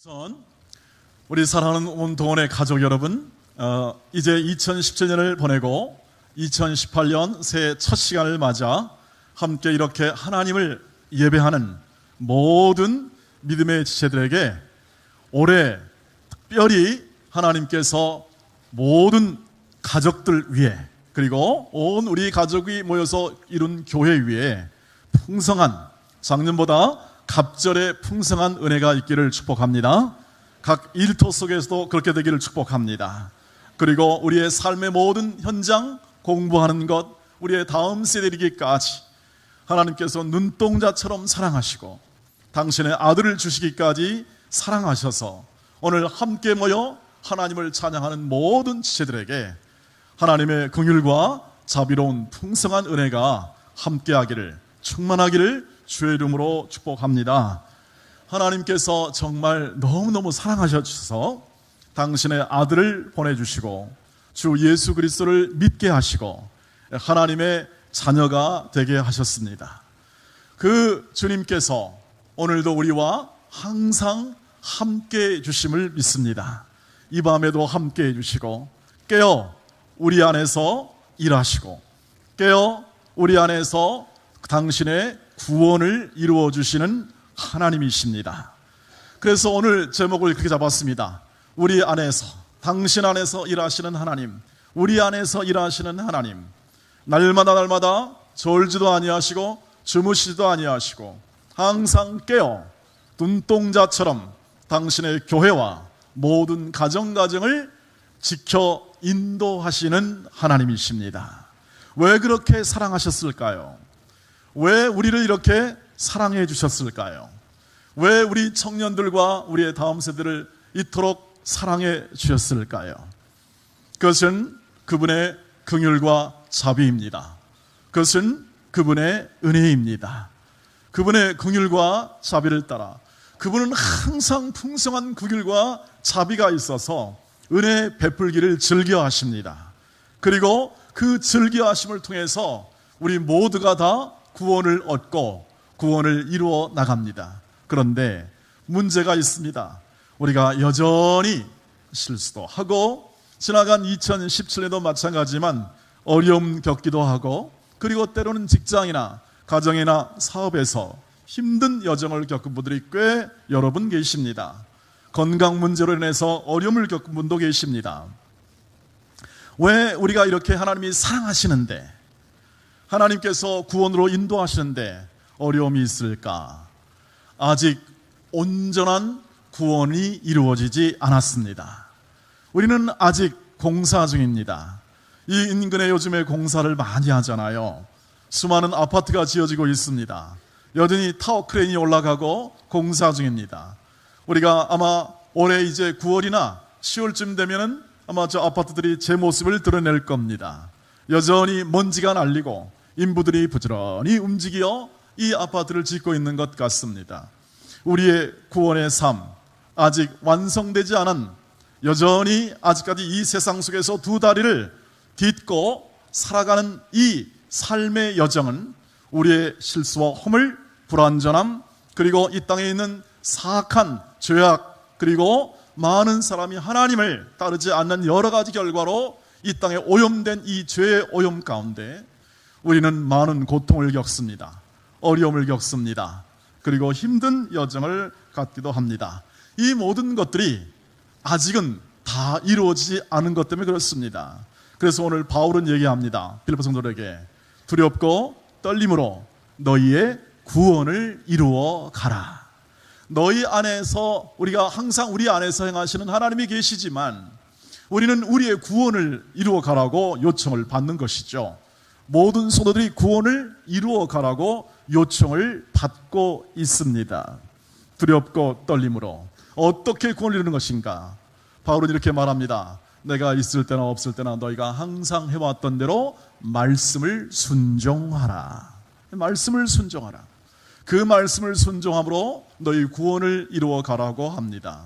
우선 우리 사랑하는 온 동원의 가족 여러분, 이제 2017년을 보내고 2018년 새해 첫 시간을 맞아 함께 이렇게 하나님을 예배하는 모든 믿음의 지체들에게 올해 특별히 하나님께서 모든 가족들 위해, 그리고 온 우리 가족이 모여서 이룬 교회 위에 풍성한, 작년보다 갑절의 풍성한 은혜가 있기를 축복합니다. 각 일터 속에서도 그렇게 되기를 축복합니다. 그리고 우리의 삶의 모든 현장, 공부하는 것, 우리의 다음 세대이기까지 하나님께서 눈동자처럼 사랑하시고 당신의 아들을 주시기까지 사랑하셔서 오늘 함께 모여 하나님을 찬양하는 모든 지체들에게 하나님의 긍휼과 자비로운 풍성한 은혜가 함께하기를, 충만하기를 주의 이름으로 축복합니다. 하나님께서 정말 너무너무 사랑하셔서 당신의 아들을 보내주시고 주 예수 그리스도를 믿게 하시고 하나님의 자녀가 되게 하셨습니다. 그 주님께서 오늘도 우리와 항상 함께 해주심을 믿습니다. 이 밤에도 함께 해주시고 깨어 우리 안에서 일하시고 깨어 우리 안에서 당신의 구원을 이루어 주시는 하나님이십니다. 그래서 오늘 제목을 그렇게 잡았습니다. 우리 안에서, 당신 안에서 일하시는 하나님, 우리 안에서 일하시는 하나님, 날마다 졸지도 아니하시고 주무시지도 아니하시고 항상 깨어 눈동자처럼 당신의 교회와 모든 가정을 지켜 인도하시는 하나님이십니다. 왜 그렇게 사랑하셨을까요? 왜 우리를 이렇게 사랑해 주셨을까요? 왜 우리 청년들과 우리의 다음 세대를 이토록 사랑해 주셨을까요? 그것은 그분의 긍휼과 자비입니다. 그것은 그분의 은혜입니다. 그분의 긍휼과 자비를 따라 그분은 항상 풍성한 긍휼과 자비가 있어서 은혜 베풀기를 즐겨하십니다. 그리고 그 즐겨하심을 통해서 우리 모두가 다 구원을 얻고 구원을 이루어 나갑니다. 그런데 문제가 있습니다. 우리가 여전히 실수도 하고 지나간 2017년도 마찬가지지만 어려움 겪기도 하고 그리고 때로는 직장이나 가정이나 사업에서 힘든 여정을 겪은 분들이 꽤 여러 분 계십니다. 건강 문제로 인해서 어려움을 겪은 분도 계십니다. 왜 우리가 이렇게 하나님이 사랑하시는데, 하나님께서 구원으로 인도하시는데 어려움이 있을까? 아직 온전한 구원이 이루어지지 않았습니다. 우리는 아직 공사 중입니다. 이 인근에 요즘에 공사를 많이 하잖아요. 수많은 아파트가 지어지고 있습니다. 여전히 타워 크레인이 올라가고 공사 중입니다. 우리가 아마 올해 이제 9월이나 10월쯤 되면은 아마 저 아파트들이 제 모습을 드러낼 겁니다. 여전히 먼지가 날리고 인부들이 부지런히 움직여 이 아파트를 짓고 있는 것 같습니다. 우리의 구원의 삶, 아직 완성되지 않은, 여전히 아직까지 이 세상 속에서 두 다리를 딛고 살아가는 이 삶의 여정은 우리의 실수와 허물, 불완전함, 그리고 이 땅에 있는 사악한 죄악, 그리고 많은 사람이 하나님을 따르지 않는 여러 가지 결과로 이 땅에 오염된 이 죄의 오염 가운데 우리는 많은 고통을 겪습니다. 어려움을 겪습니다. 그리고 힘든 여정을 갖기도 합니다. 이 모든 것들이 아직은 다 이루어지지 않은 것 때문에 그렇습니다. 그래서 오늘 바울은 얘기합니다. 빌립보 성도들에게 두렵고 떨림으로 너희의 구원을 이루어 가라. 너희 안에서, 우리가 항상 우리 안에서 행하시는 하나님이 계시지만 우리는 우리의 구원을 이루어 가라고 요청을 받는 것이죠. 모든 성도들이 구원을 이루어 가라고 요청을 받고 있습니다. 두렵고 떨림으로 어떻게 구원을 이루는 것인가? 바울은 이렇게 말합니다. 내가 있을 때나 없을 때나 너희가 항상 해왔던 대로 말씀을 순종하라. 말씀을 순종하라. 그 말씀을 순종함으로 너희 구원을 이루어 가라고 합니다.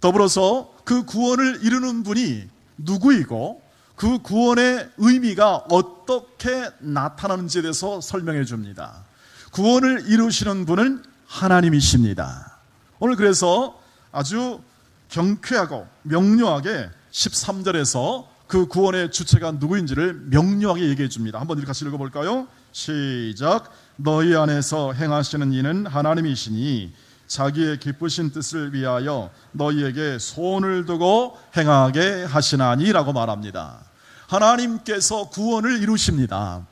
더불어서 그 구원을 이루는 분이 누구이고 그 구원의 의미가 어떻게 나타나는지에 대해서 설명해 줍니다. 구원을 이루시는 분은 하나님이십니다. 오늘 그래서 아주 경쾌하고 명료하게 13절에서 그 구원의 주체가 누구인지를 명료하게 얘기해 줍니다. 한번 같이 읽어볼까요? 시작. 너희 안에서 행하시는 이는 하나님이시니 자기의 기쁘신 뜻을 위하여 너희에게 소원을 두고 행하게 하시나니 라고 말합니다. 하나님께서 구원을 이루십니다.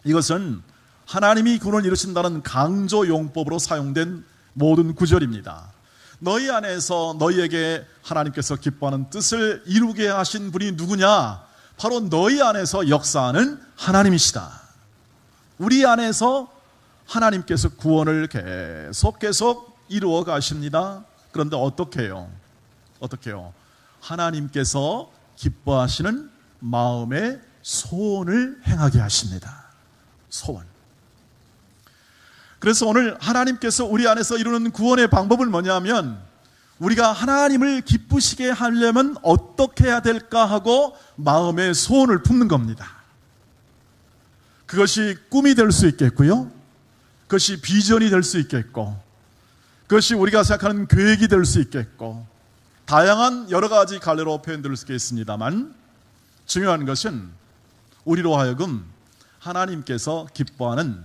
이것은 하나님이 구원을 이루신다는 강조용법으로 사용된 모든 구절입니다. 너희 안에서 너희에게 하나님께서 기뻐하는 뜻을 이루게 하신 분이 누구냐? 바로 너희 안에서 역사하는 하나님이시다. 우리 안에서 하나님께서 구원을 계속 이루어 가십니다. 그런데 어떻게 해요? 하나님께서 기뻐하시는 마음의 소원을 행하게 하십니다. 소원. 그래서 오늘 하나님께서 우리 안에서 이루는 구원의 방법은 뭐냐면, 우리가 하나님을 기쁘시게 하려면 어떻게 해야 될까 하고 마음의 소원을 품는 겁니다. 그것이 꿈이 될 수 있겠고요, 그것이 비전이 될 수 있겠고, 그것이 우리가 생각하는 계획이 될 수 있겠고, 다양한 여러 가지 갈래로 표현될 수 있겠습니다만, 중요한 것은 우리로 하여금 하나님께서 기뻐하는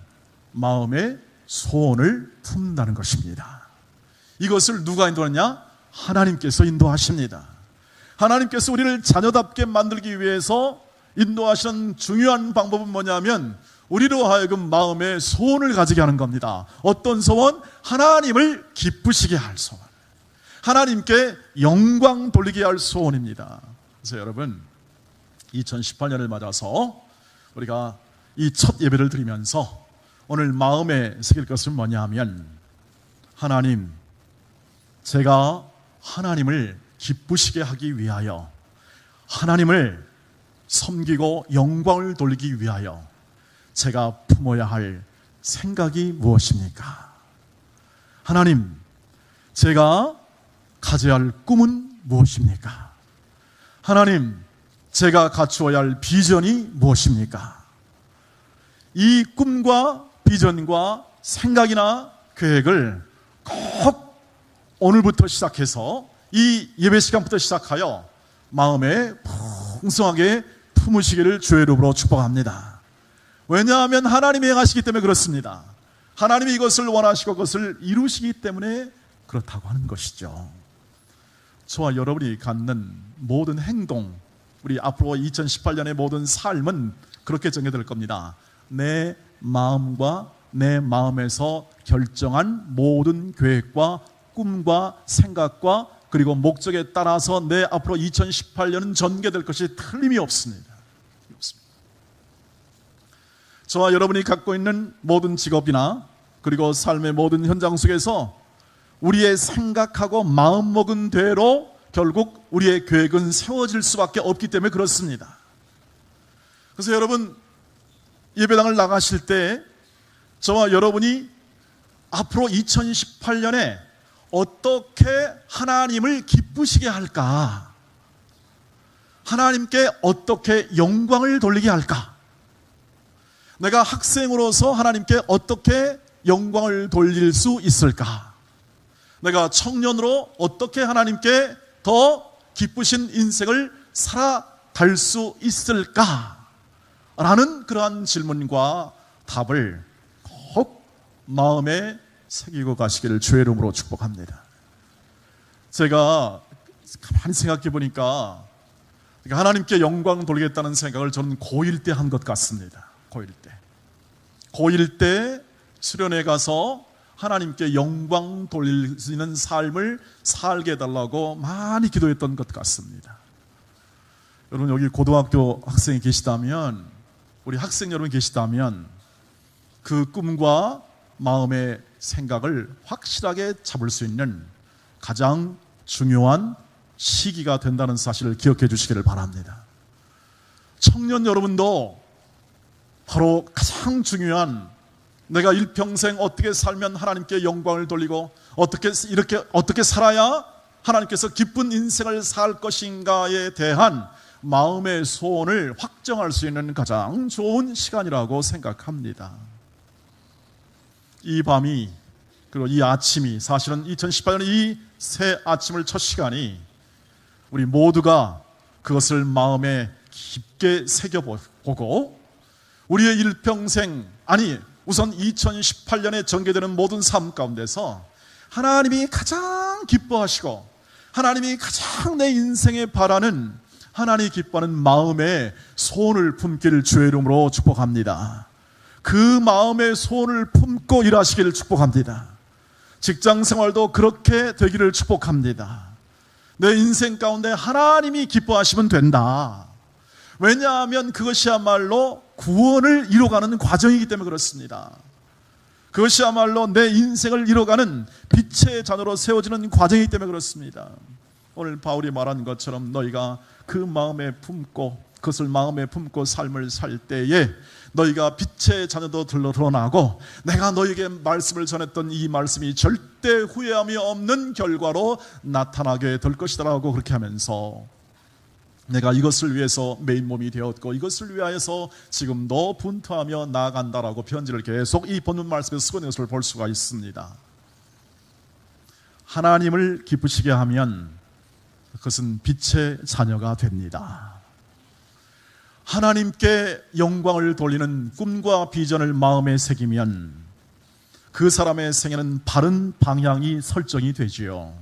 마음의 소원을 품는다는 것입니다. 이것을 누가 인도하느냐? 하나님께서 인도하십니다. 하나님께서 우리를 자녀답게 만들기 위해서 인도하시는 중요한 방법은 뭐냐면, 우리로 하여금 마음의 소원을 가지게 하는 겁니다. 어떤 소원? 하나님을 기쁘시게 할 소원, 하나님께 영광 돌리게 할 소원입니다. 그래서 여러분, 2018년을 맞아서 우리가 이 첫 예배를 드리면서 오늘 마음에 새길 것은 뭐냐 하면, 하나님, 제가 하나님을 기쁘시게 하기 위하여, 하나님을 섬기고 영광을 돌리기 위하여 제가 품어야 할 생각이 무엇입니까? 하나님, 제가 가져야 할 꿈은 무엇입니까? 하나님, 제가 갖추어야 할 비전이 무엇입니까? 이 꿈과 비전과 생각이나 계획을 꼭 오늘부터 시작해서, 이 예배 시간부터 시작하여 마음에 풍성하게 품으시기를 주의 이름으로 축복합니다. 왜냐하면 하나님이 행하시기 때문에 그렇습니다. 하나님이 이것을 원하시고 그것을 이루시기 때문에 그렇다고 하는 것이죠. 저와 여러분이 갖는 모든 행동, 우리 앞으로 2018년의 모든 삶은 그렇게 정해질 겁니다. 내 마음과 내 마음에서 결정한 모든 계획과 꿈과 생각과 그리고 목적에 따라서 내 앞으로 2018년은 전개될 것이 틀림이 없습니다. 저와 여러분이 갖고 있는 모든 직업이나 그리고 삶의 모든 현장 속에서 우리의 생각하고 마음먹은 대로 결국 우리의 계획은 세워질 수밖에 없기 때문에 그렇습니다. 그래서 여러분, 예배당을 나가실 때 저와 여러분이 앞으로 2018년에 어떻게 하나님을 기쁘시게 할까? 하나님께 어떻게 영광을 돌리게 할까? 내가 학생으로서 하나님께 어떻게 영광을 돌릴 수 있을까? 내가 청년으로 어떻게 하나님께 더 기쁘신 인생을 살아갈 수 있을까? 라는 그러한 질문과 답을 꼭 마음에 새기고 가시기를 주의 이름으로 축복합니다. 제가 가만히 생각해 보니까 하나님께 영광 돌리겠다는 생각을 저는 고1 때 한 것 같습니다. 고1 때 수련회 가서 하나님께 영광 돌릴 수 있는 삶을 살게 해달라고 많이 기도했던 것 같습니다. 여러분, 여기 고등학교 학생이 계시다면, 우리 학생 여러분 계시다면 그 꿈과 마음의 생각을 확실하게 잡을 수 있는 가장 중요한 시기가 된다는 사실을 기억해 주시기를 바랍니다. 청년 여러분도 바로 가장 중요한, 내가 일평생 어떻게 살면 하나님께 영광을 돌리고 어떻게 살아야 하나님께서 기쁜 인생을 살 것인가에 대한 마음의 소원을 확정할 수 있는 가장 좋은 시간이라고 생각합니다. 이 밤이 그리고 이 아침이 사실은 2018년 이 새 아침을 첫 시간이 우리 모두가 그것을 마음에 깊게 새겨보고 우리의 일평생, 아니 우선 2018년에 전개되는 모든 삶 가운데서 하나님이 가장 기뻐하시고 하나님이 가장 내 인생에 바라는, 하나님이 기뻐하는 마음의 소원을 품기를 주의 이름으로 축복합니다. 그 마음의 소원을 품고 일하시기를 축복합니다. 직장 생활도 그렇게 되기를 축복합니다. 내 인생 가운데 하나님이 기뻐하시면 된다. 왜냐하면 그것이야말로 구원을 이뤄가는 과정이기 때문에 그렇습니다. 그것이야말로 내 인생을 이뤄가는 빛의 자녀로 세워지는 과정이기 때문에 그렇습니다. 오늘 바울이 말한 것처럼 너희가 그 마음에 품고, 그것을 마음에 품고 삶을 살 때에 너희가 빛의 자녀도 드러나고 내가 너희에게 말씀을 전했던 이 말씀이 절대 후회함이 없는 결과로 나타나게 될 것이다 라고 그렇게 하면서 내가 이것을 위해서 메인 몸이 되었고 이것을 위하여서 지금도 분투하며 나아간다라고 편지를 계속 이 본문 말씀에서 쓰고 있는 것을 볼 수가 있습니다. 하나님을 기쁘시게 하면 그것은 빛의 자녀가 됩니다. 하나님께 영광을 돌리는 꿈과 비전을 마음에 새기면 그 사람의 생애는 바른 방향이 설정이 되지요.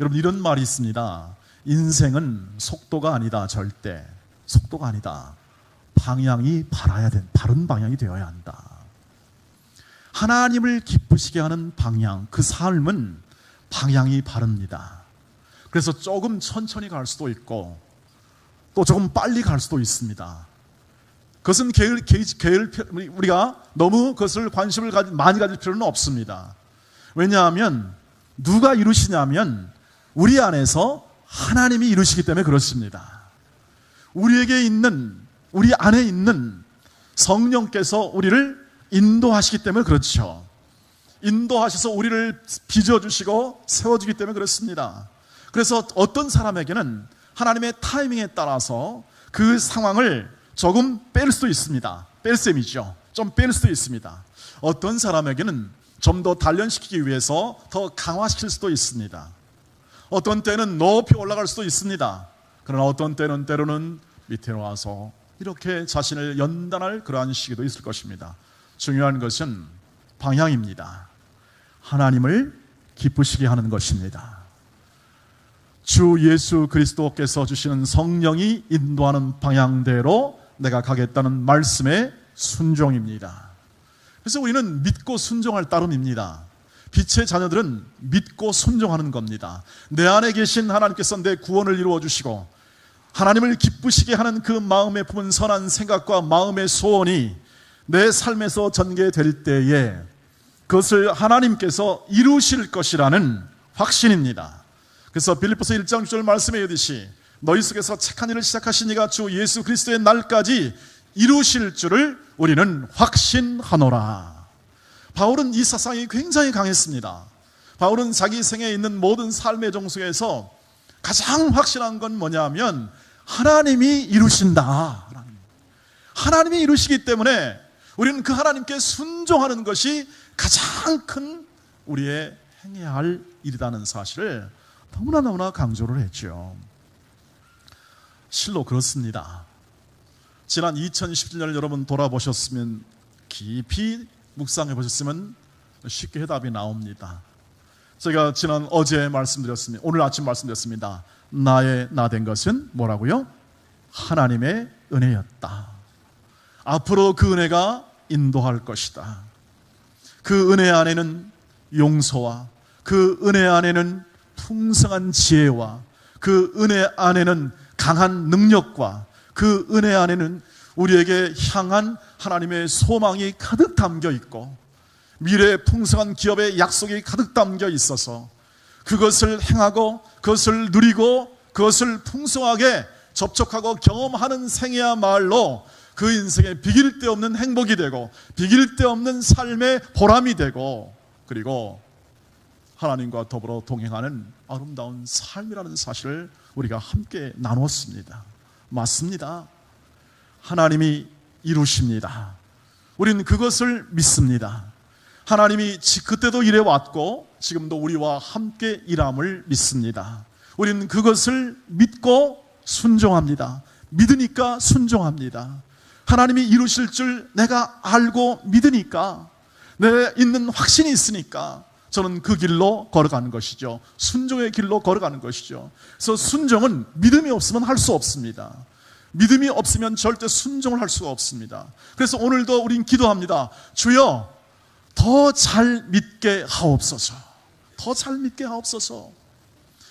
여러분, 이런 말이 있습니다. 인생은 속도가 아니다. 절대 속도가 아니다. 방향이 바른 방향이 되어야 한다. 하나님을 기쁘시게 하는 방향, 그 삶은 방향이 바릅니다. 그래서 조금 천천히 갈 수도 있고 또 조금 빨리 갈 수도 있습니다. 그것은 우리가 너무 그것을 관심을 많이 가질 필요는 없습니다. 왜냐하면 누가 이루시냐면 우리 안에서 하나님이 이루시기 때문에 그렇습니다. 우리 안에 있는 성령께서 우리를 인도하시기 때문에 그렇죠. 인도하셔서 우리를 빚어주시고 세워주기 때문에 그렇습니다. 그래서 어떤 사람에게는 하나님의 타이밍에 따라서 그 상황을 조금 뺄 수도 있습니다. 뺄 셈이죠. 좀 뺄 수도 있습니다. 어떤 사람에게는 좀 더 단련시키기 위해서 더 강화시킬 수도 있습니다. 어떤 때는 높이 올라갈 수도 있습니다. 그러나 어떤 때로는 밑으로 와서 이렇게 자신을 연단할 그러한 시기도 있을 것입니다. 중요한 것은 방향입니다. 하나님을 기쁘시게 하는 것입니다. 주 예수 그리스도께서 주시는 성령이 인도하는 방향대로 내가 가겠다는 말씀의 순종입니다. 그래서 우리는 믿고 순종할 따름입니다. 빛의 자녀들은 믿고 순종하는 겁니다. 내 안에 계신 하나님께서 내 구원을 이루어 주시고 하나님을 기쁘시게 하는 그 마음에 품은 선한 생각과 마음의 소원이 내 삶에서 전개될 때에 그것을 하나님께서 이루실 것이라는 확신입니다. 그래서 빌립보서 1장 6절 말씀에 이르듯이 너희 속에서 착한 일을 시작하신 이가 주 예수 그리스도의 날까지 이루실 줄을 우리는 확신하노라. 바울은 이 사상이 굉장히 강했습니다. 바울은 자기 생애에 있는 모든 삶의 정수에서 가장 확신한 건 뭐냐면 하나님이 이루신다. 하나님이 이루시기 때문에 우리는 그 하나님께 순종하는 것이 가장 큰 우리의 행해야 할 일이라는 사실을 너무나 강조를 했죠. 실로 그렇습니다. 지난 2017년을 여러분 돌아보셨으면 깊이 묵상해 보셨으면 쉽게 해답이 나옵니다. 제가 어제 말씀드렸습니다. 오늘 아침 말씀드렸습니다. 나의 나 된 것은 뭐라고요? 하나님의 은혜였다. 앞으로 그 은혜가 인도할 것이다. 그 은혜 안에는 용서와 그 은혜 안에는 풍성한 지혜와 그 은혜 안에는 강한 능력과 그 은혜 안에는 우리에게 향한 하나님의 소망이 가득 담겨 있고 미래의 풍성한 기업의 약속이 가득 담겨 있어서 그것을 행하고 그것을 누리고 그것을 풍성하게 접촉하고 경험하는 생이야말로 그 인생에 비길 데 없는 행복이 되고 비길 데 없는 삶의 보람이 되고 그리고 하나님과 더불어 동행하는 아름다운 삶이라는 사실을 우리가 함께 나눴습니다. 맞습니다. 하나님이 이루십니다. 우리는 그것을 믿습니다. 하나님이 그때도 일해왔고 지금도 우리와 함께 일함을 믿습니다. 우리는 그것을 믿고 순종합니다. 믿으니까 순종합니다. 하나님이 이루실 줄 내가 알고 믿으니까, 내 있는 확신이 있으니까 저는 그 길로 걸어가는 것이죠. 순종의 길로 걸어가는 것이죠. 그래서 순종은 믿음이 없으면 할 수 없습니다. 믿음이 없으면 절대 순종을 할 수가 없습니다. 그래서 오늘도 우린 기도합니다. 주여, 더 잘 믿게 하옵소서. 더 잘 믿게 하옵소서.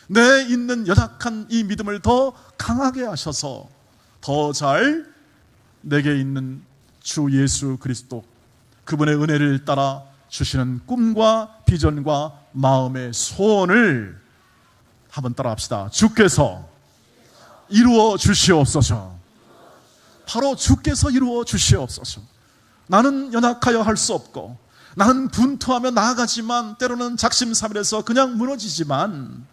내 있는 연약한 이 믿음을 더 강하게 하셔서 더 잘 내게 있는 주 예수 그리스도, 그분의 은혜를 따라 주시는 꿈과 비전과 마음의 소원을 한번 따라 합시다. 주께서 이루어 주시옵소서. 바로 주께서 이루어 주시옵소서. 나는 연약하여 할 수 없고, 나는 분투하며 나아가지만 때로는 작심삼일해서 그냥 무너지지만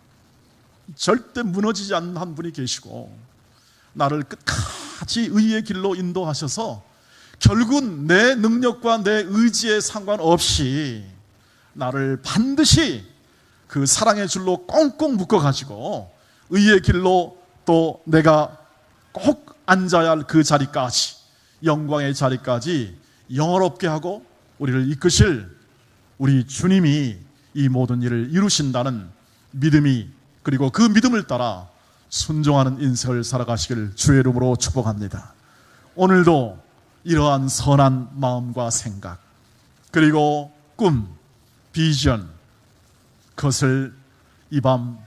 절대 무너지지 않는 한 분이 계시고, 나를 끝까지 의의 길로 인도하셔서 결국은 내 능력과 내 의지에 상관없이 나를 반드시 그 사랑의 줄로 꽁꽁 묶어가지고 의의 길로, 또 내가 꼭 앉아야 할 그 자리까지, 영광의 자리까지 영원롭게 하고 우리를 이끄실 우리 주님이 이 모든 일을 이루신다는 믿음이, 그리고 그 믿음을 따라 순종하는 인생을 살아가시길 주의 이름으로 축복합니다. 오늘도 이러한 선한 마음과 생각, 그리고 꿈, 비전, 그것을 이 밤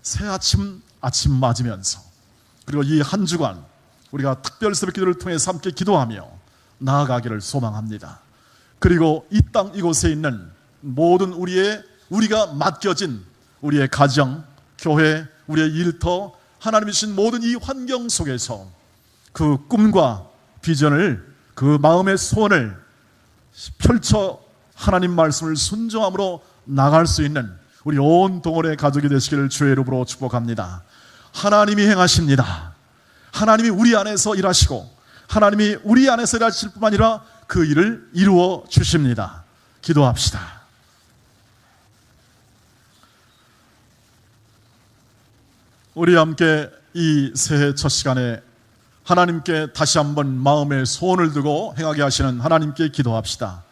새아침 아침 맞으면서, 그리고 이 한 주간 우리가 특별 새벽 기도를 통해서 함께 기도하며 나아가기를 소망합니다. 그리고 이 땅 이곳에 있는 모든 우리가 맡겨진 우리의 가정, 교회, 우리의 일터, 하나님이 주신 모든 이 환경 속에서 그 꿈과 비전을, 그 마음의 소원을 펼쳐 하나님 말씀을 순종함으로 나갈 수 있는 우리 온 동원의 가족이 되시기를 주의 이름으로 축복합니다. 하나님이 행하십니다. 하나님이 우리 안에서 일하시고, 하나님이 우리 안에서 일하실 뿐만 아니라 그 일을 이루어 주십니다. 기도합시다. 우리 함께 이 새해 첫 시간에 하나님께 다시 한번 마음의 소원을 두고 행하게 하시는 하나님께 기도합시다.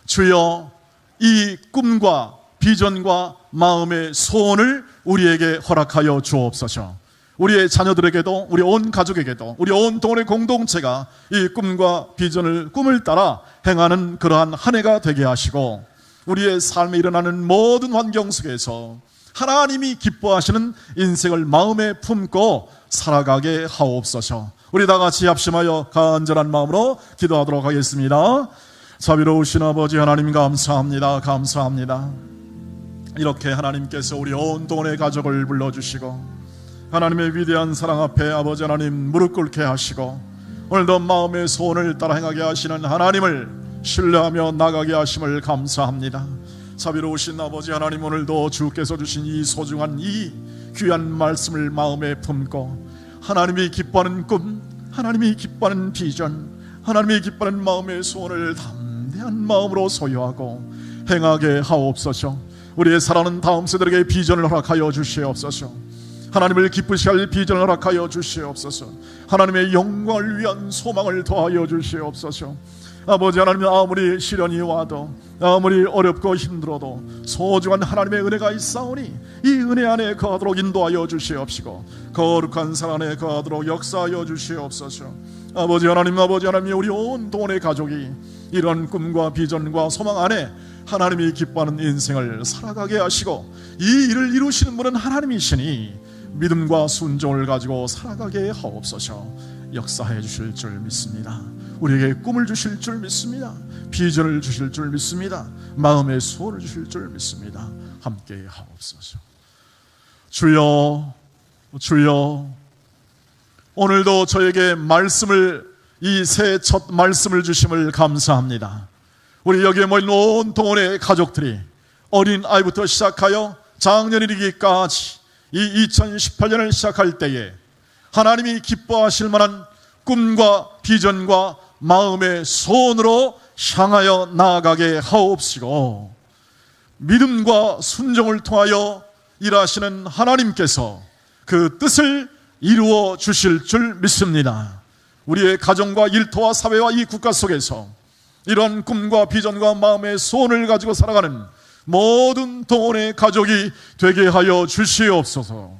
주여, 이 꿈과 비전과 마음의 소원을 우리에게 허락하여 주옵소서. 우리의 자녀들에게도, 우리 온 가족에게도, 우리 온 동원의 공동체가 이 꿈과 비전을, 꿈을 따라 행하는 그러한 한 해가 되게 하시고, 우리의 삶에 일어나는 모든 환경 속에서 하나님이 기뻐하시는 인생을 마음에 품고 살아가게 하옵소서. 우리 다 같이 합심하여 간절한 마음으로 기도하도록 하겠습니다. 자비로우신 아버지 하나님, 감사합니다. 감사합니다. 이렇게 하나님께서 우리 온 동원의 가족을 불러주시고, 하나님의 위대한 사랑 앞에 아버지 하나님 무릎 꿇게 하시고, 오늘도 마음의 소원을 따라 행하게 하시는 하나님을 신뢰하며 나가게 하심을 감사합니다. 자비로우신 아버지 하나님, 오늘도 주께서 주신 이 소중한 이 귀한 말씀을 마음에 품고 하나님이 기뻐하는 꿈, 하나님이 기뻐하는 비전, 하나님이 기뻐하는 마음의 소원을 담대한 마음으로 소유하고 행하게 하옵소서. 우리의 사랑하는 다음 세대에게 비전을 허락하여 주시옵소서. 하나님을 기쁘시게 할 비전을 허락하여 주시옵소서. 하나님의 영광을 위한 소망을 더하여 주시옵소서. 아버지 하나님, 아무리 시련이 와도, 아무리 어렵고 힘들어도 소중한 하나님의 은혜가 있사오니 이 은혜 안에 거하도록 인도하여 주시옵시고, 거룩한 사랑 안에 거하도록 역사하여 주시옵소서. 아버지 하나님, 우리 온 동원의 가족이 이런 꿈과 비전과 소망 안에 하나님이 기뻐하는 인생을 살아가게 하시고, 이 일을 이루시는 분은 하나님이시니 믿음과 순종을 가지고 살아가게 하옵소서. 역사해 주실 줄 믿습니다. 우리에게 꿈을 주실 줄 믿습니다. 비전을 주실 줄 믿습니다. 마음의 소원을 주실 줄 믿습니다. 함께 하옵소서. 주여, 주여, 오늘도 저에게 말씀을, 이 새 첫 말씀을 주심을 감사합니다. 우리 여기에 모인 온 동원의 가족들이 어린 아이부터 시작하여 장년이 이르기까지 이 2018년을 시작할 때에 하나님이 기뻐하실 만한 꿈과 비전과 마음의 소원으로 향하여 나아가게 하옵시고, 믿음과 순종을 통하여 일하시는 하나님께서 그 뜻을 이루어 주실 줄 믿습니다. 우리의 가정과 일터와 사회와 이 국가 속에서 이런 꿈과 비전과 마음의 소원을 가지고 살아가는 모든 동원의 가족이 되게 하여 주시옵소서.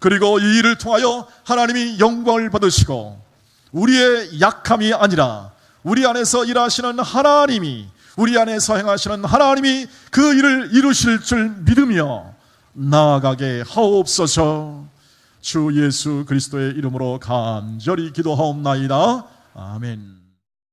그리고 이 일을 통하여 하나님이 영광을 받으시고, 우리의 약함이 아니라 우리 안에서 일하시는 하나님이, 우리 안에서 행하시는 하나님이 그 일을 이루실 줄 믿으며 나아가게 하옵소서. 주 예수 그리스도의 이름으로 간절히 기도하옵나이다. 아멘.